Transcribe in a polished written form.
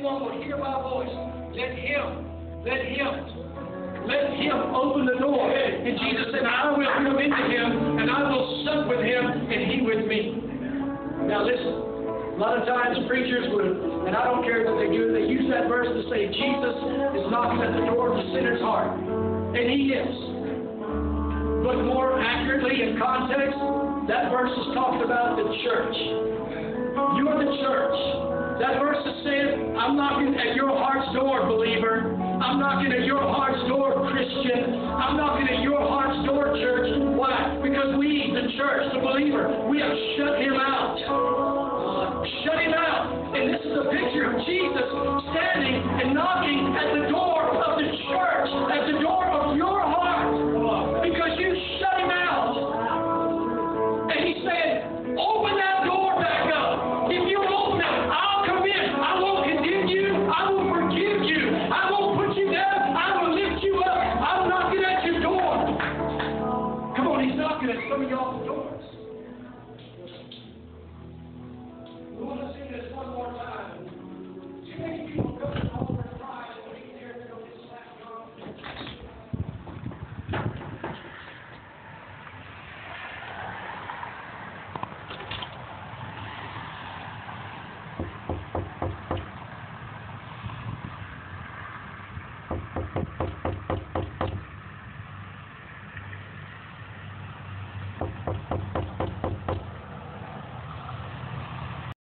anyone will hear my voice, let him open the door. And Jesus said, I will come into him, and I will sup with him, and he with me. Now listen. A lot of times preachers would, and I don't care what they do, they use that verse to say Jesus is knocking at the door of the sinner's heart. And he is. But more accurately in context, that verse is talking about the church. You are the church. That verse is saying, I'm knocking at your heart's door, believer. I'm knocking at your heart's door, Christian. I'm knocking at your heart's door, church. Why? Because we, the church, the believer, we have shut him out. Shut him out. And this is a picture of Jesus standing and knocking at the door of the church, at the door of your heart, because you shut him out. And he's saying, open that door back up. If you open it, I'll come in. I won't condemn you. I will forgive you. I won't put you down. I will lift you up. I'm knocking at your door. Come on, he's knocking at some of y'all's doors. We want to sing this one more time. Too many people come to the altar and cry and we dare to go get slapped on.